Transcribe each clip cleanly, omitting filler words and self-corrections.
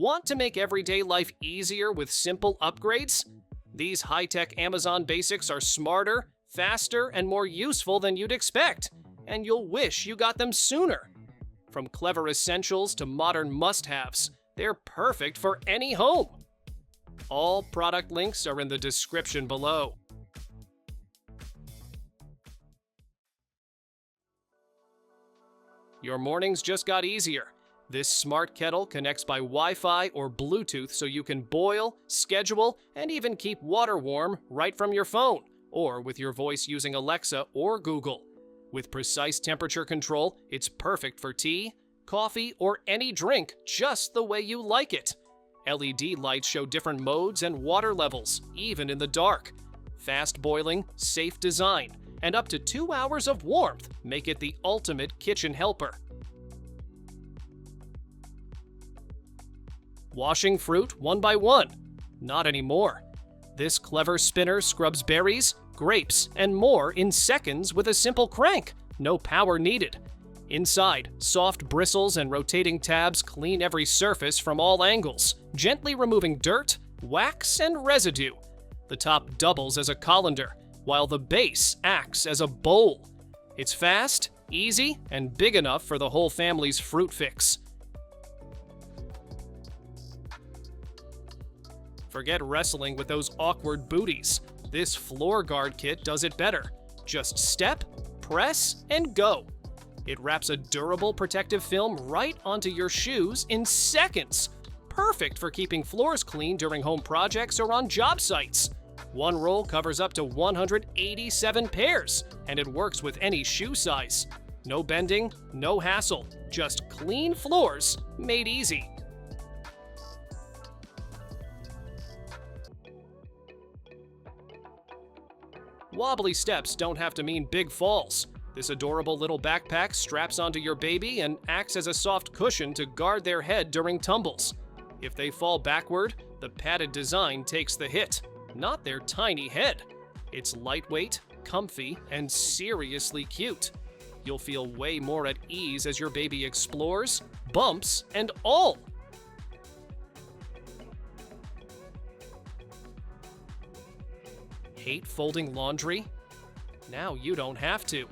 Want to make everyday life easier with simple upgrades? These high-tech Amazon basics are smarter, faster, and more useful than you'd expect, and you'll wish you got them sooner. From clever essentials to modern must-haves, they're perfect for any home. All product links are in the description below. Your mornings just got easier. This smart kettle connects by Wi-Fi or Bluetooth so you can boil, schedule, and even keep water warm right from your phone, or with your voice using Alexa or Google. With precise temperature control, it's perfect for tea, coffee, or any drink just the way you like it. LED lights show different modes and water levels, even in the dark. Fast boiling, safe design, and up to 2 hours of warmth make it the ultimate kitchen helper. Washing fruit one by one? Not anymore. This clever spinner scrubs berries, grapes, and more in seconds with a simple crank. No power needed. Inside, soft bristles and rotating tabs clean every surface from all angles, gently removing dirt, wax, and residue. The top doubles as a colander, while the base acts as a bowl. It's fast, easy, and big enough for the whole family's fruit fix. Forget wrestling with those awkward booties. This floor guard kit does it better. Just step, press, and go. It wraps a durable protective film right onto your shoes in seconds. Perfect for keeping floors clean during home projects or on job sites. One roll covers up to 187 pairs, and it works with any shoe size. No bending, no hassle, just clean floors made easy. Wobbly steps don't have to mean big falls. This adorable little backpack straps onto your baby and acts as a soft cushion to guard their head during tumbles. If they fall backward, the padded design takes the hit, not their tiny head. It's lightweight, comfy, and seriously cute. You'll feel way more at ease as your baby explores, bumps, and all. Hate folding laundry? Now you don't have to.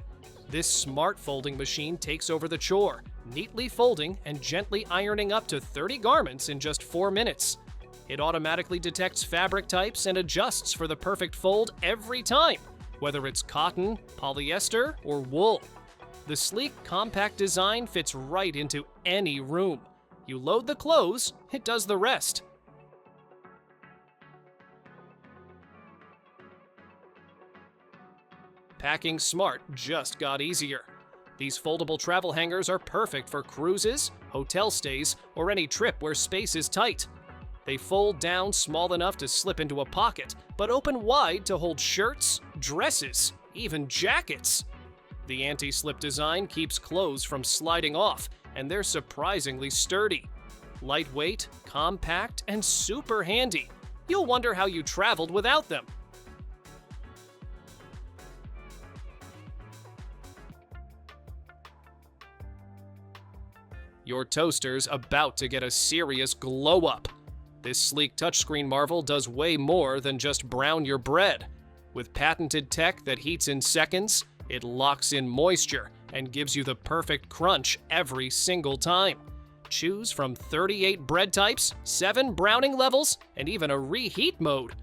This smart folding machine takes over the chore, neatly folding and gently ironing up to 30 garments in just 4 minutes. It automatically detects fabric types and adjusts for the perfect fold every time, whether it's cotton, polyester, or wool. The sleek, compact design fits right into any room. You load the clothes, it does the rest. Packing smart just got easier. These foldable travel hangers are perfect for cruises, hotel stays, or any trip where space is tight. They fold down small enough to slip into a pocket, but open wide to hold shirts, dresses, even jackets. The anti-slip design keeps clothes from sliding off, and they're surprisingly sturdy. Lightweight, compact, and super handy. You'll wonder how you traveled without them. Your toaster's about to get a serious glow up. This sleek touchscreen marvel does way more than just brown your bread. With patented tech that heats in seconds, it locks in moisture and gives you the perfect crunch every single time. Choose from 38 bread types, 7 browning levels, and even a reheat mode.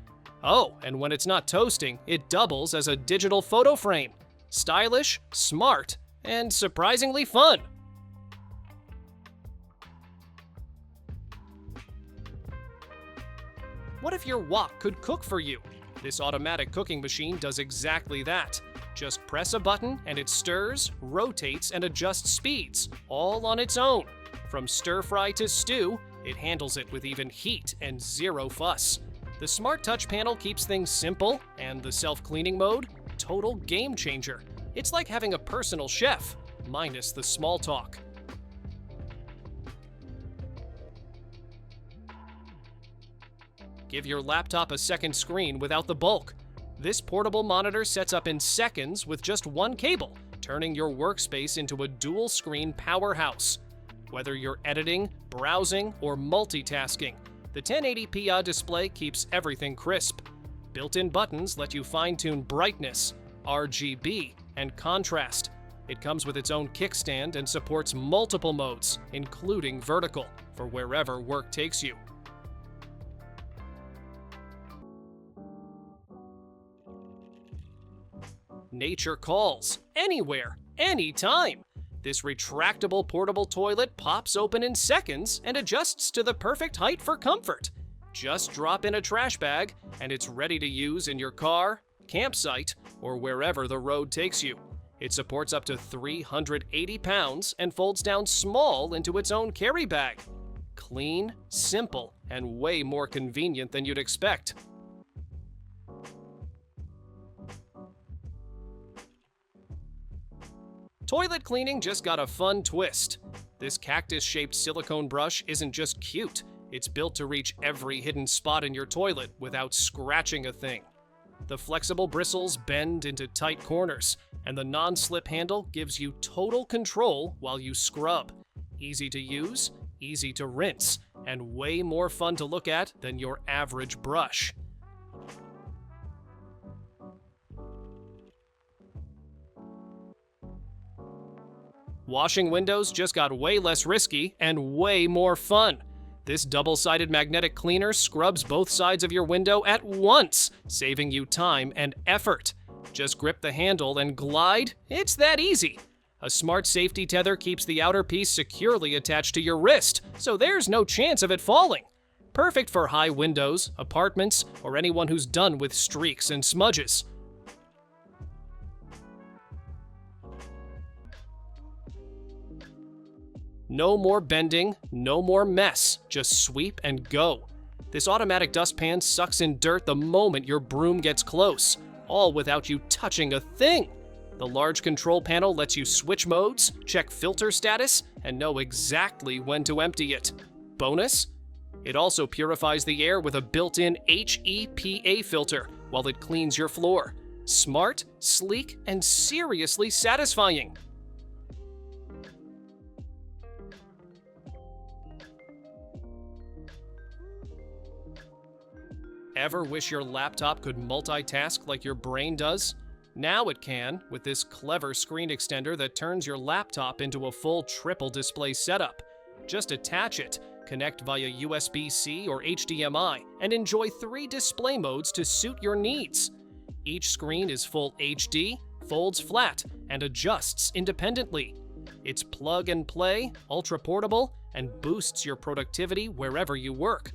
Oh, and when it's not toasting, it doubles as a digital photo frame. Stylish, smart, and surprisingly fun. What if your wok could cook for you? This automatic cooking machine does exactly that. Just press a button and it stirs, rotates, and adjusts speeds, all on its own. From stir-fry to stew, it handles it with even heat and zero fuss. The Smart Touch panel keeps things simple, and the self-cleaning mode, total game changer. It's like having a personal chef, minus the small talk. Give your laptop a second screen without the bulk. This portable monitor sets up in seconds with just one cable, turning your workspace into a dual-screen powerhouse. Whether you're editing, browsing, or multitasking, the 1080p display keeps everything crisp. Built-in buttons let you fine-tune brightness, RGB, and contrast. It comes with its own kickstand and supports multiple modes, including vertical, for wherever work takes you. Nature calls, anywhere, anytime. This retractable portable toilet pops open in seconds and adjusts to the perfect height for comfort. Just drop in a trash bag and it's ready to use in your car, campsite, or wherever the road takes you. It supports up to 380 pounds and folds down small into its own carry bag. Clean, simple, and way more convenient than you'd expect. Toilet cleaning just got a fun twist. This cactus-shaped silicone brush isn't just cute, it's built to reach every hidden spot in your toilet without scratching a thing. The flexible bristles bend into tight corners, and the non-slip handle gives you total control while you scrub. Easy to use, easy to rinse, and way more fun to look at than your average brush. Washing windows just got way less risky and way more fun. This double-sided magnetic cleaner scrubs both sides of your window at once, saving you time and effort. Just grip the handle and glide. It's that easy. A smart safety tether keeps the outer piece securely attached to your wrist, so there's no chance of it falling. Perfect for high windows, apartments, or anyone who's done with streaks and smudges. No more bending, no more mess, just sweep and go. This automatic dustpan sucks in dirt the moment your broom gets close, all without you touching a thing. The large control panel lets you switch modes, check filter status, and know exactly when to empty it. Bonus? It also purifies the air with a built-in HEPA filter while it cleans your floor. Smart, sleek, and seriously satisfying. Ever wish your laptop could multitask like your brain does? Now it can with this clever screen extender that turns your laptop into a full triple display setup. Just attach it, connect via USB-C or HDMI, and enjoy 3 display modes to suit your needs. Each screen is full HD, folds flat, and adjusts independently. It's plug and play, ultra portable, and boosts your productivity wherever you work.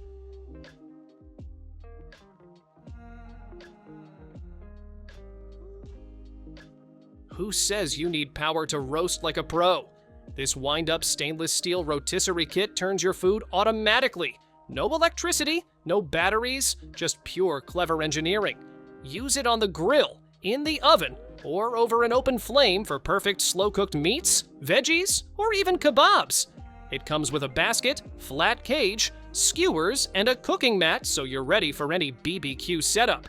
Who says you need power to roast like a pro? This wind-up stainless steel rotisserie kit turns your food automatically. No electricity, no batteries, just pure clever engineering. Use it on the grill, in the oven, or over an open flame for perfect slow-cooked meats, veggies, or even kebabs. It comes with a basket, flat cage, skewers, and a cooking mat so you're ready for any BBQ setup.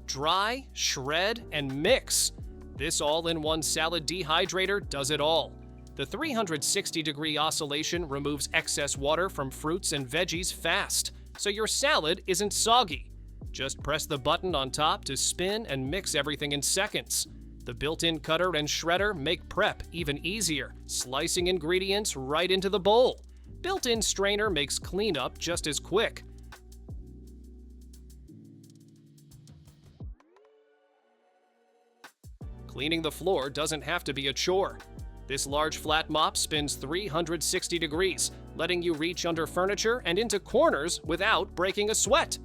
Dry, shred, and mix. This all-in-one salad dehydrator does it all. The 360-degree oscillation removes excess water from fruits and veggies fast, so your salad isn't soggy. Just press the button on top to spin and mix everything in seconds. The built-in cutter and shredder make prep even easier, slicing ingredients right into the bowl. Built-in strainer makes cleanup just as quick. Cleaning the floor doesn't have to be a chore. This large flat mop spins 360 degrees, letting you reach under furniture and into corners without breaking a sweat.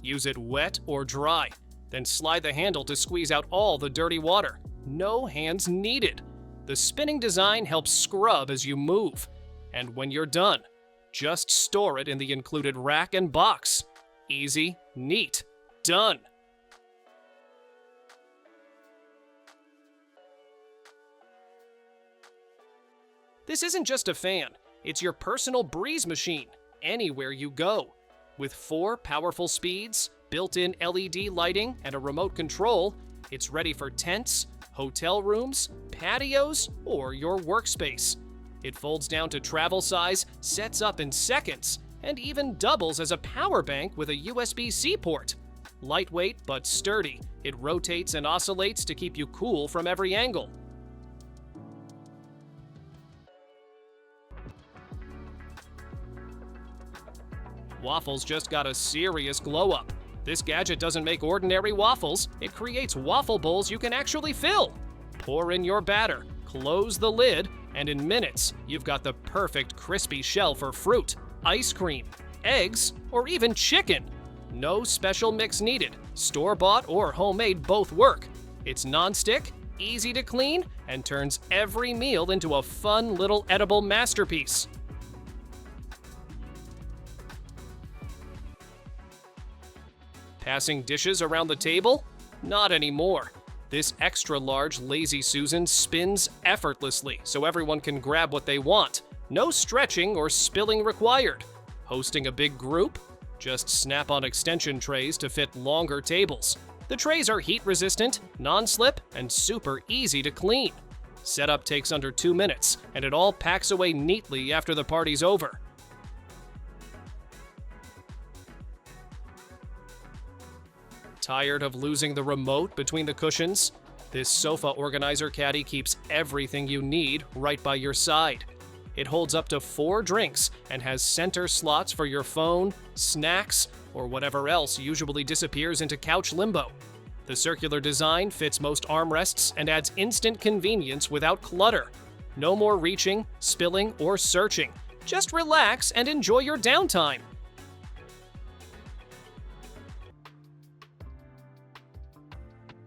Use it wet or dry, then slide the handle to squeeze out all the dirty water. No hands needed. The spinning design helps scrub as you move. And when you're done, just store it in the included rack and box. Easy, neat, done. This isn't just a fan, it's your personal breeze machine, anywhere you go. With 4 powerful speeds, built-in LED lighting, and a remote control, it's ready for tents, hotel rooms, patios, or your workspace. It folds down to travel size, sets up in seconds, and even doubles as a power bank with a USB-C port. Lightweight but sturdy, it rotates and oscillates to keep you cool from every angle. Waffles just got a serious glow-up. This gadget doesn't make ordinary waffles, it creates waffle bowls you can actually fill. Pour in your batter, close the lid, and in minutes, you've got the perfect crispy shell for fruit, ice cream, eggs, or even chicken. No special mix needed. Store-bought or homemade both work. It's non-stick, easy to clean, and turns every meal into a fun little edible masterpiece. Passing dishes around the table? Not anymore. This extra-large LazySusan spins effortlessly so everyone can grab what they want. No stretching or spilling required. Hosting a big group? Just snap on extension trays to fit longer tables. The trays are heat-resistant, non-slip, and super easy to clean. Setup takes under 2 minutes, and it all packs away neatly after the party's over. Tired of losing the remote between the cushions? This sofa organizer caddy keeps everything you need right by your side. It holds up to 4 drinks and has center slots for your phone, snacks, or whatever else usually disappears into couch limbo. The circular design fits most armrests and adds instant convenience without clutter. No more reaching, spilling, or searching. Just relax and enjoy your downtime.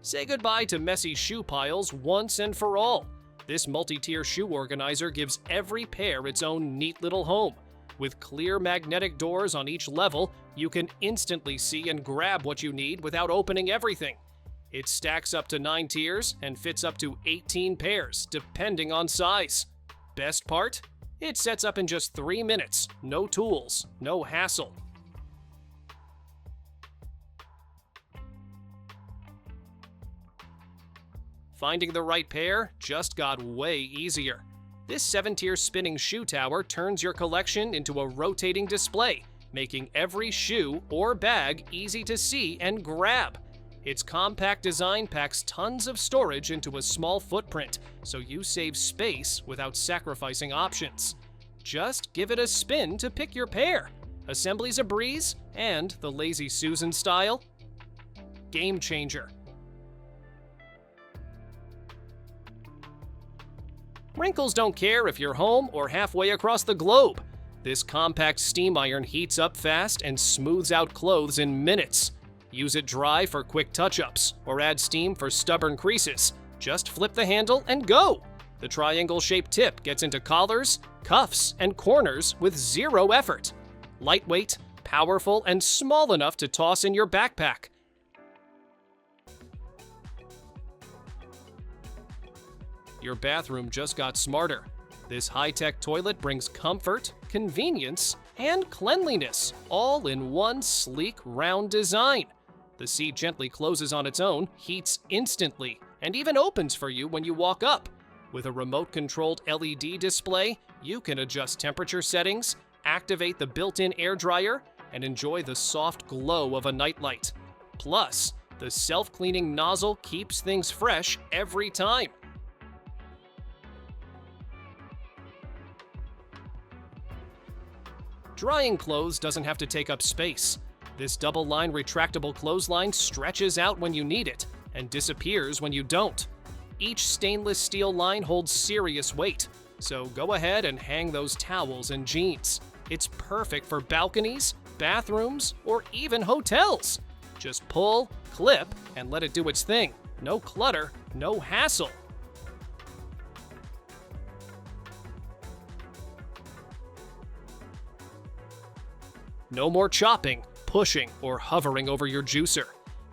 Say goodbye to messy shoe piles once and for all. This multi-tier shoe organizer gives every pair its own neat little home. With clear magnetic doors on each level, you can instantly see and grab what you need without opening everything. It stacks up to 9 tiers and fits up to 18 pairs, depending on size. Best part? It sets up in just 3 minutes. No tools, no hassle. Finding the right pair just got way easier. This 7-tier spinning shoe tower turns your collection into a rotating display, making every shoe or bag easy to see and grab. Its compact design packs tons of storage into a small footprint, so you save space without sacrificing options. Just give it a spin to pick your pair. Assembly's a breeze, and the LazySusan style? Game changer. Wrinkles don't care if you're home or halfway across the globe. This compact steam iron heats up fast and smooths out clothes in minutes. Use it dry for quick touch-ups, or add steam for stubborn creases. Just flip the handle and go! The triangle-shaped tip gets into collars, cuffs, and corners with 0 effort. Lightweight, powerful, and small enough to toss in your backpack. Your bathroom just got smarter. This high-tech toilet brings comfort, convenience, and cleanliness, all in one sleek, round design. The seat gently closes on its own, heats instantly, and even opens for you when you walk up. With a remote-controlled LED display, you can adjust temperature settings, activate the built-in air dryer, and enjoy the soft glow of a nightlight. Plus, the self-cleaning nozzle keeps things fresh every time. Drying clothes doesn't have to take up space. This double-line retractable clothesline stretches out when you need it and disappears when you don't. Each stainless steel line holds serious weight, so go ahead and hang those towels and jeans. It's perfect for balconies, bathrooms, or even hotels. Just pull, clip, and let it do its thing. No clutter, no hassle. No more chopping, pushing, or hovering over your juicer.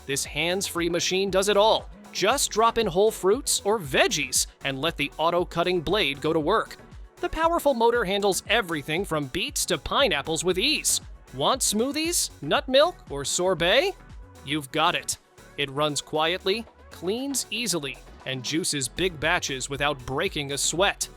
This hands-free machine does it all. Just drop in whole fruits or veggies and let the auto-cutting blade go to work. The powerful motor handles everything from beets to pineapples with ease. Want smoothies, nut milk, or sorbet? You've got it. It runs quietly, cleans easily, and juices big batches without breaking a sweat.